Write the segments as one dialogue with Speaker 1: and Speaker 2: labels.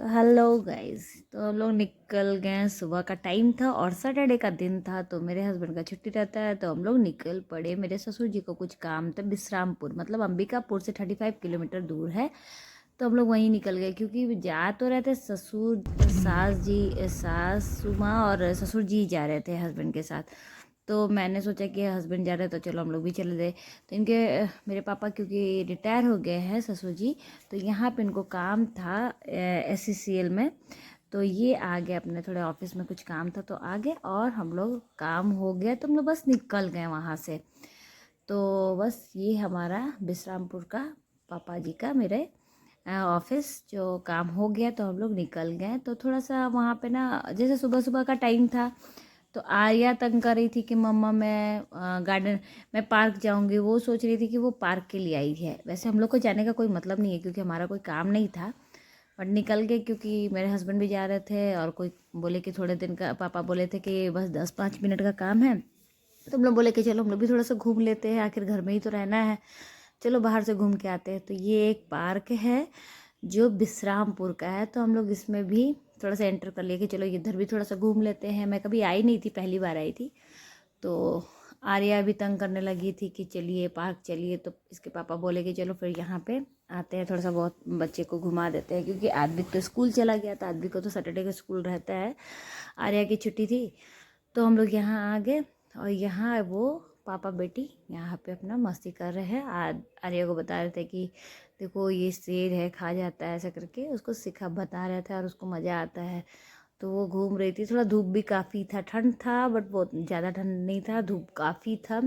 Speaker 1: तो hello guys, तो हम लोग निकल गए। सुबह का टाइम था और सैटरडे का दिन था, तो मेरे हस्बैंड का छुट्टी रहता है, तो हम लोग निकल पड़े। मेरे ससुर जी को कुछ काम था विश्रामपुर, मतलब अंबिकापुर से 35 किलोमीटर दूर है। तो हम लोग वहीं निकल गए, क्योंकि जा तो रहे थे ससुर सासू माँ और ससुर जी जा रहे थे हस्बैंड के साथ। तो मैंने सोचा कि हस्बैंड जा रहे हैं तो चलो हम लोग भी चले गए। तो इनके मेरे पापा क्योंकि रिटायर हो गए हैं ससुर जी, तो यहाँ पे इनको काम था SCCL में। तो ये आ गए, अपने थोड़े ऑफिस में कुछ काम था तो आ गए, और हम लोग काम हो गया तो हम लोग बस निकल गए वहाँ से। तो बस ये हमारा विश्रामपुर का पापा जी का मेरे ऑफिस जो काम हो गया, तो हम लोग निकल गए। तो थोड़ा सा वहाँ पे ना, जैसे सुबह सुबह का टाइम था, तो आर्या तंग कर रही थी कि मम्मा मैं गार्डन मैं पार्क जाऊंगी। वो सोच रही थी कि वो पार्क के लिए आई है। वैसे हम लोग को जाने का कोई मतलब नहीं है, क्योंकि हमारा कोई काम नहीं था, बट निकल गए क्योंकि मेरे हस्बैंड भी जा रहे थे, और कोई बोले कि थोड़े दिन का, पापा बोले थे कि बस 10-5 मिनट का काम है। तो हम लोग बोले कि चलो हम लोग भी थोड़ा सा घूम लेते हैं, आखिर घर में ही तो रहना है, चलो बाहर से घूम के आते हैं। तो ये एक पार्क है जो विश्रामपुर का है, तो हम लोग इसमें भी थोड़ा सा एंटर कर लिए कि चलो इधर भी थोड़ा सा घूम लेते हैं। मैं कभी आई नहीं थी, पहली बार आई थी। तो आर्या भी तंग करने लगी थी कि चलिए पार्क चलिए, तो इसके पापा बोले कि चलो फिर यहाँ पे आते हैं, थोड़ा सा बहुत बच्चे को घुमा देते हैं, क्योंकि आदमी तो स्कूल चला गया था। आदमी को तो सैटरडे का स्कूल रहता है, आर्या की छुट्टी थी। तो हम लोग यहाँ आ गए, और यहाँ वो पापा बेटी यहाँ पे अपना मस्ती कर रहे हैं। आर्या को बता रहे थे कि देखो ये शेर है, खा जाता है, ऐसा करके उसको सिखा बता रहे थे, और उसको मज़ा आता है। तो वो घूम रही थी। थोड़ा धूप भी काफ़ी था, ठंड था बट बहुत ज़्यादा ठंड नहीं था, धूप काफ़ी था।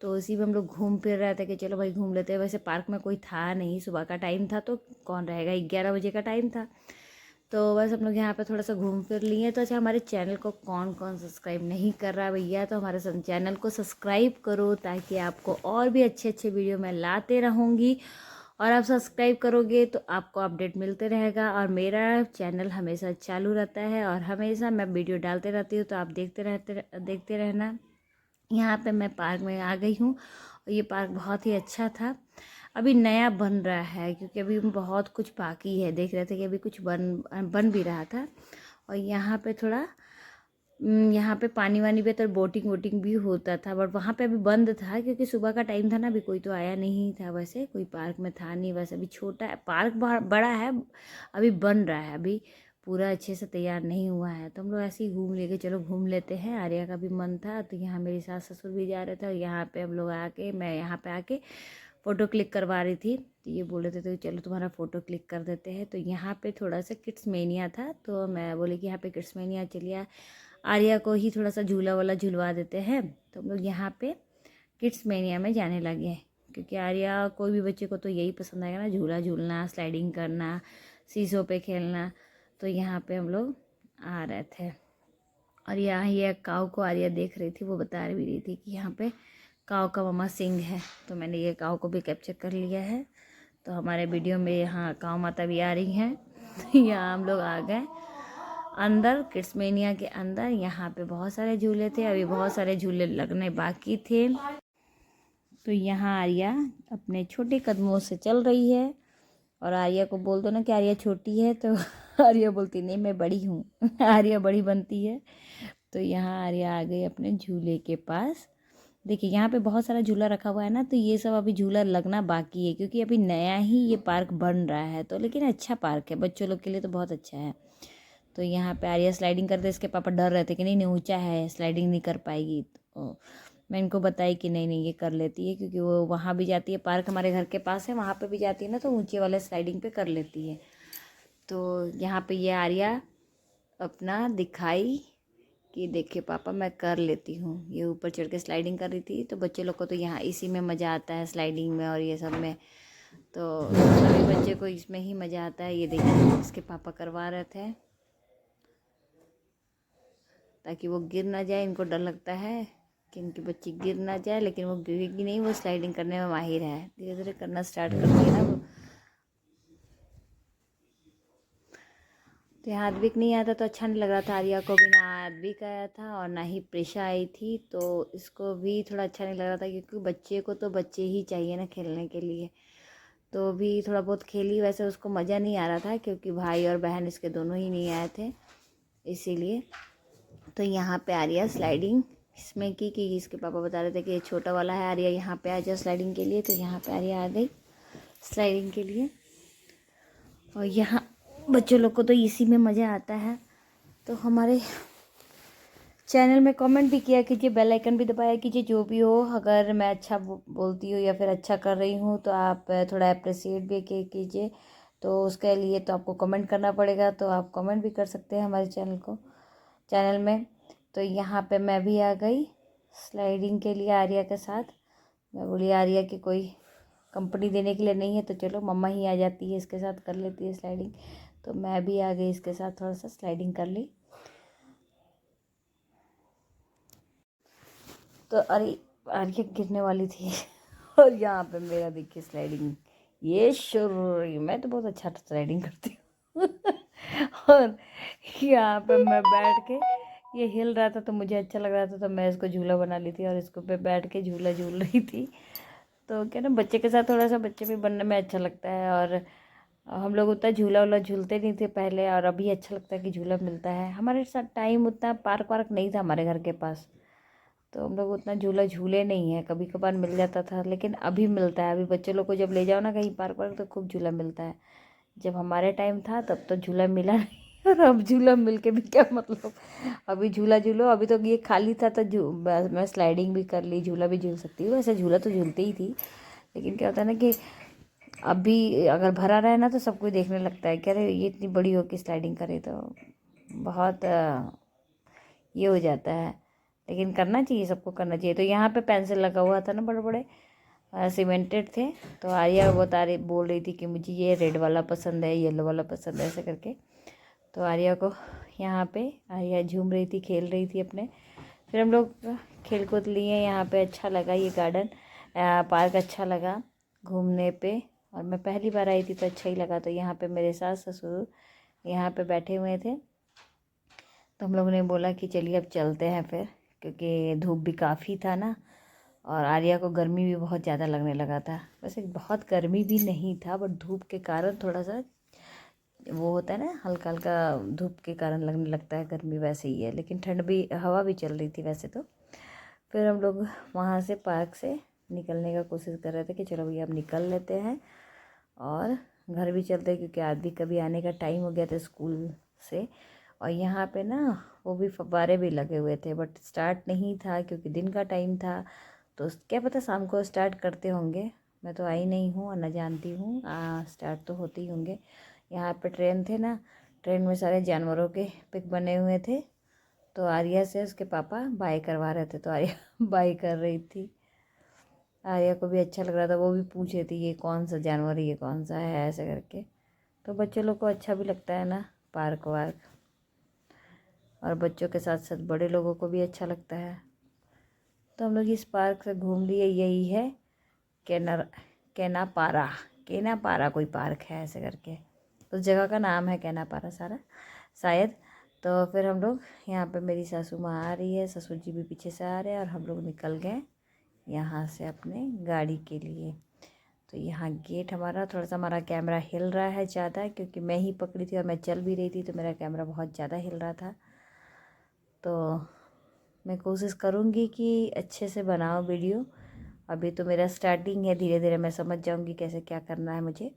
Speaker 1: तो इसी में हम लोग घूम फिर रहे थे कि चलो भाई घूम लेते हैं। वैसे पार्क में कोई था नहीं, सुबह का टाइम था तो कौन रहेगा, 11 बजे का टाइम था। तो बस हम लोग यहाँ पे थोड़ा सा घूम फिर लिए। तो अच्छा, हमारे चैनल को कौन कौन सब्सक्राइब नहीं कर रहा भैया, तो हमारे चैनल को सब्सक्राइब करो, ताकि आपको और भी अच्छे अच्छे वीडियो मैं लाते रहूँगी। और आप सब्सक्राइब करोगे तो आपको अपडेट मिलते रहेगा, और मेरा चैनल हमेशा चालू रहता है, और हमेशा मैं वीडियो डालते रहती हूँ, तो आप देखते रहना। यहाँ पे मैं पार्क में आ गई हूँ, और ये पार्क बहुत ही अच्छा था। अभी नया बन रहा है, क्योंकि अभी बहुत कुछ बाकी है। देख रहे थे कि अभी कुछ बन भी रहा था। और यहाँ पे थोड़ा यहाँ पे पानी वानी भी, तो बोटिंग वोटिंग भी होता था, बट वहाँ पे अभी बंद था, क्योंकि सुबह का टाइम था ना, अभी कोई तो आया नहीं था। वैसे कोई पार्क में था नहीं, वैसे अभी छोटा है पार्क, बड़ा है, अभी बन रहा है, अभी पूरा अच्छे से तैयार नहीं हुआ है। तो हम लोग ऐसे ही घूम लेके चलो घूम लेते हैं। आर्या का भी मन था, तो यहाँ मेरी सास ससुर भी जा रहे थे, और यहाँ पे हम लोग आके, मैं यहाँ पे आके फ़ोटो क्लिक करवा रही थी। तो ये बोले थे तो चलो तुम्हारा फ़ोटो क्लिक कर देते हैं। तो यहाँ पे थोड़ा सा किड्स मेनिया था, तो मैं बोली कि यहाँ पे किड्स मेनिया चलिए, आर्या को ही थोड़ा सा झूला वाला झुलवा देते हैं। तो हम लोग यहाँ पे किड्स मेनिया में जाने लगे, क्योंकि आर्या, कोई भी बच्चे को तो यही पसंद आएगा ना, झूला झूलना, स्लाइडिंग करना, शीशों पे खेलना। तो यहाँ पे हम लोग आ रहे थे, और यहाँ ये काऊ को आर्या देख रही थी, वो बता भी रही थी कि यहाँ पे काऊ का मामा सिंह है। तो मैंने ये काऊ को भी कैप्चर कर लिया है। तो हमारे वीडियो में यहाँ काऊ माता भी आ रही हैं। यहाँ हम लोग आ गए अंदर, किड्स मेनिया के अंदर। यहाँ पे बहुत सारे झूले थे, अभी बहुत सारे झूले लगने बाकी थे। तो यहाँ आर्या अपने छोटे कदमों से चल रही है, और आर्या को बोल दो ना कि आर्या छोटी है, तो आर्या बोलती नहीं मैं बड़ी हूँ। आर्या बड़ी बनती है। तो यहाँ आर्या आ गई अपने झूले के पास। देखिए यहाँ पे बहुत सारा झूला रखा हुआ है ना, तो ये सब अभी झूला लगना बाकी है, क्योंकि अभी नया ही ये पार्क बन रहा है। तो लेकिन अच्छा पार्क है, बच्चों लोग के लिए तो बहुत अच्छा है। तो यहाँ पे आर्या स्लाइडिंग करते, इसके पापा डर रहे थे कि नहीं नहीं ऊंचा है, स्लाइडिंग नहीं कर पाएगी। तो मैं इनको बताई कि नहीं नहीं ये कर लेती है, क्योंकि वो वहाँ भी जाती है, पार्क हमारे घर के पास है, वहाँ पे भी जाती है ना, तो ऊंचे वाले स्लाइडिंग पे कर लेती है। तो यहाँ पे ये आर्या अपना दिखाई कि देखिए पापा मैं कर लेती हूँ। ये ऊपर चढ़ के स्लाइडिंग कर रही थी। तो बच्चे लोग को तो यहाँ इसी में मज़ा आता है, स्लाइडिंग में और ये सब में। तो सभी बच्चे को इसमें ही मज़ा आता है। ये देखिए इसके पापा करवा रहे थे, ताकि वो गिर ना जाए। इनको डर लगता है कि इनकी बच्ची गिर ना जाए, लेकिन वो गिरेगी नहीं, वो स्लाइडिंग करने में माहिर है। धीरे धीरे करना स्टार्ट कर दिया ना वो। तो यहाँ आद्विक नहीं आता तो अच्छा नहीं लग रहा था। आर्या को भी ना आद्विक आया था और ना ही प्रेशा आई थी, तो इसको भी थोड़ा अच्छा नहीं लग रहा था, क्योंकि बच्चे को तो बच्चे ही चाहिए ना खेलने के लिए। तो भी थोड़ा बहुत खेली। वैसे उसको मज़ा नहीं आ रहा था क्योंकि भाई और बहन इसके दोनों ही नहीं आए थे, इसीलिए। तो यहाँ पे आर्या स्लाइडिंग इसमें की कि इसके पापा बता रहे थे कि ये छोटा वाला है, आर्या यहाँ पे आ जा स्लाइडिंग के लिए। तो यहाँ पे आर्या आ गई स्लाइडिंग के लिए। और यहाँ बच्चों लोग को तो इसी में मज़ा आता है। तो हमारे चैनल में कमेंट भी किया कीजिए, बेल आइकन भी दबाया कीजिए, जो भी हो। अगर मैं अच्छा बोलती हूँ या फिर अच्छा कर रही हूँ तो आप थोड़ा अप्रिसिएट भी कीजिए। तो उसके लिए तो आपको कमेंट करना पड़ेगा, तो आप कमेंट भी कर सकते हैं हमारे चैनल में। तो यहाँ पे मैं भी आ गई स्लाइडिंग के लिए आर्या के साथ। मैं बोली आर्या की कोई कंपनी देने के लिए नहीं है, तो चलो मम्मा ही आ जाती है, इसके साथ कर लेती है स्लाइडिंग। तो मैं भी आ गई इसके साथ, थोड़ा सा स्लाइडिंग कर ली। तो अरे आर्या गिरने वाली थी और यहाँ पे मेरा देखिए स्लाइडिंग ये शुरू। मैं तो बहुत अच्छा स्लाइडिंग करती हूँ और यहाँ पे मैं बैठ के, ये हिल रहा था तो मुझे अच्छा लग रहा था, तो मैं इसको झूला बना ली थी और इसको पे बैठ के झूला झूल रही थी। तो क्या ना, बच्चे के साथ थोड़ा सा बच्चे भी बनने में अच्छा लगता है। और हम लोग उतना झूला वूला झूलते नहीं थे पहले, और अभी अच्छा लगता है कि झूला मिलता है। हमारे साथ टाइम उतना पार्क वार्क नहीं था हमारे घर के पास, तो हम लोग उतना झूला झूले नहीं है। कभी कभार मिल जाता था, लेकिन अभी मिलता है। अभी बच्चे लोग को जब ले जाओ ना कहीं पार्क वार्क तो खूब झूला मिलता है। जब हमारे टाइम था तब तो झूला मिला नहीं और अब झूला मिल के भी क्या मतलब। अभी झूला झूलो, अभी तो ये खाली था तो मैं स्लाइडिंग भी कर ली, झूला भी झूल सकती हूँ। वैसे झूला तो झूलती ही थी, लेकिन क्या होता है ना कि अभी अगर भरा रहे ना तो सब कोई देखने लगता है कि अरे ये इतनी बड़ी हो के स्लाइडिंग करे, तो बहुत ये हो जाता है। लेकिन करना चाहिए, सबको करना चाहिए। तो यहाँ पे पेंसिल लगा हुआ था ना, बड़े बड़े सीमेंटेड थे। तो आर्या बोल रही थी कि मुझे ये रेड वाला पसंद है, येलो वाला पसंद है, ऐसे करके। तो आर्या को यहाँ पे आर्या झूम रही थी, खेल रही थी अपने। फिर हम लोग खेल कूद लिए। यहाँ पे अच्छा लगा ये गार्डन पार्क अच्छा लगा घूमने पे, और मैं पहली बार आई थी तो अच्छा ही लगा। तो यहाँ पे मेरे सास ससुर यहाँ पे बैठे हुए थे, तो हम लोगों ने बोला कि चलिए अब चलते हैं फिर, क्योंकि धूप भी काफ़ी था ना, और आर्या को गर्मी भी बहुत ज़्यादा लगने लगा था। वैसे बहुत गर्मी भी नहीं था, बट धूप के कारण थोड़ा सा वो होता है ना, हल्का हल्का धूप के कारण लगने लगता है गर्मी, वैसे ही है। लेकिन ठंड भी, हवा भी चल रही थी वैसे तो। फिर हम लोग वहाँ से पार्क से निकलने का कोशिश कर रहे थे कि चलो भैया अब निकल लेते हैं और घर भी चलते हैं, क्योंकि आदि का भी आने का टाइम हो गया था स्कूल से। और यहाँ पे ना वो भी फव्वारे भी लगे हुए थे, बट स्टार्ट नहीं था क्योंकि दिन का टाइम था। तो क्या पता शाम को स्टार्ट करते होंगे, मैं तो आई नहीं हूँ और न जानती हूँ। स्टार्ट तो होते ही होंगे। यहाँ पे ट्रेन थे ना, ट्रेन में सारे जानवरों के पिक बने हुए थे। तो आर्या से उसके पापा बाय करवा रहे थे, तो आर्या बाय कर रही थी। आर्या को भी अच्छा लग रहा था, वो भी पूछ रही थी ये कौन सा जानवर है, ये कौन सा है, ऐसे करके। तो बच्चों लोग को अच्छा भी लगता है ना पार्क वार्क, और बच्चों के साथ साथ बड़े लोगों को भी अच्छा लगता है। तो हम लोग इस पार्क से घूम लिए। यही है केनापारा, केनापारा कोई पार्क है ऐसे करके, उस जगह का नाम है केनापारा सारा शायद। तो फिर हम लोग यहाँ पे, मेरी सासू माँ आ रही है, ससुर जी भी पीछे से आ रहे हैं, और हम लोग निकल गए यहाँ से अपने गाड़ी के लिए। तो यहाँ गेट हमारा, थोड़ा सा हमारा कैमरा हिल रहा है ज़्यादा, क्योंकि मैं ही पकड़ी थी और मैं चल भी रही थी, तो मेरा कैमरा बहुत ज़्यादा हिल रहा था। तो मैं कोशिश करूँगी कि अच्छे से बनाऊँ वीडियो। अभी तो मेरा स्टार्टिंग है, धीरे धीरे मैं समझ जाऊँगी कैसे क्या करना है मुझे।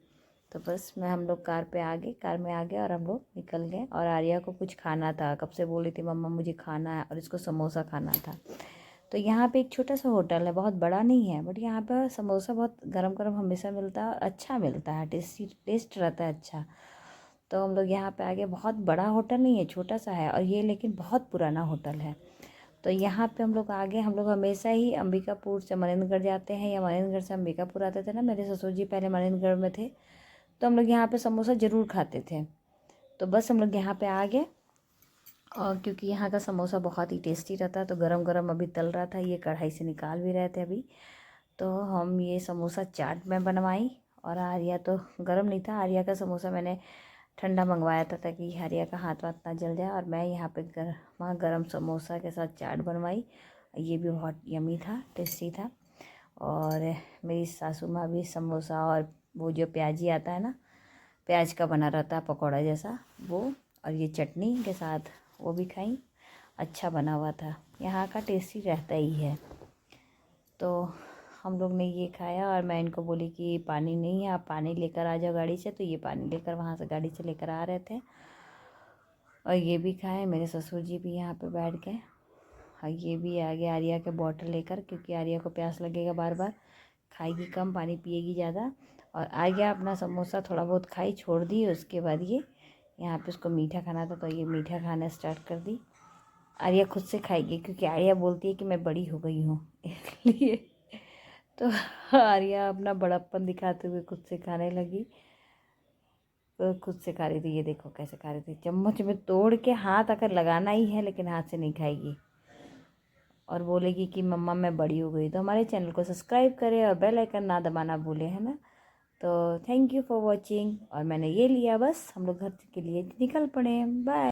Speaker 1: तो बस हम लोग कार में आ गए और हम लोग निकल गए। और आर्या को कुछ खाना था, कब से बोल रही थी मम्मा मुझे खाना है, और इसको समोसा खाना था। तो यहाँ पे एक छोटा सा होटल है, बहुत बड़ा नहीं है, बट यहाँ पर समोसा बहुत गरम गरम हमेशा मिलता है और अच्छा मिलता है, टेस्ट रहता है अच्छा। तो हम लोग यहाँ पे आ गए। बहुत बड़ा होटल नहीं है, छोटा सा है, और ये लेकिन बहुत पुराना होटल है। तो यहाँ पे हम लोग आ गए। हम लोग हमेशा ही अंबिकापुर से मनेंद्रगढ़ जाते हैं, या मनेंद्रगढ़ से अंबिकापुर आते थे ना, मेरे ससुर जी पहले मनेंद्रगढ़ में थे, तो हम लोग यहाँ पे समोसा ज़रूर खाते थे। तो बस हम लोग यहाँ पे आ गए, और क्योंकि यहाँ का समोसा बहुत ही टेस्टी रहता है, तो गरम गरम अभी तल रहा था, ये कढ़ाई से निकाल भी रहे थे अभी। तो हम ये समोसा चाट में बनवाई, और आर्या तो गरम नहीं था, आर्या का समोसा मैंने ठंडा मंगवाया था ताकि आर्या का हाथ वाथ ना जल जाए। और मैं यहाँ पे वहाँ गरम समोसा के साथ चाट बनवाई, ये भी बहुत यमी था, टेस्टी था। और मेरी सासू माँ भी समोसा और वो जो प्याजी आता है ना, प्याज का बना रहता है पकौड़ा जैसा वो, और ये चटनी के साथ वो भी खाई। अच्छा बना हुआ था, यहाँ का टेस्टी रहता ही है। तो हम लोग ने ये खाया और मैं इनको बोली कि पानी नहीं है, आप पानी लेकर आ जाओ गाड़ी से। तो ये पानी लेकर वहाँ से गाड़ी से लेकर आ रहे थे और ये भी खाए। मेरे ससुर जी भी यहाँ पे बैठ गए और ये भी आ गया आर्या के बॉटल लेकर, क्योंकि आर्या को प्यास लगेगा बार बार, खाएगी कम, पानी पिएगी ज़्यादा। और आ गया अपना समोसा थोड़ा बहुत खाई, छोड़ दी। उसके बाद ये यहाँ पे उसको मीठा खाना था तो ये मीठा खाना स्टार्ट कर दी। आर्या खुद से खाएगी क्योंकि आर्या बोलती है कि मैं बड़ी हो गई हूँ इसलिए। तो आर्या अपना बड़प्पन दिखाते हुए खुद से खाने लगी। तो खुद से खा रही थी, ये देखो कैसे खा रही थी, चम्मच में तोड़ के। हाथ अगर लगाना ही है लेकिन हाथ से नहीं खाएगी और बोलेगी कि मम्मा मैं बड़ी हो गई। तो हमारे चैनल को सब्सक्राइब करें और बेल आइकन ना दबाना भूलें, है ना। तो थैंक यू फॉर वॉचिंग। और मैंने ये लिया, बस हम लोग घर के लिए निकल पड़े। बाय।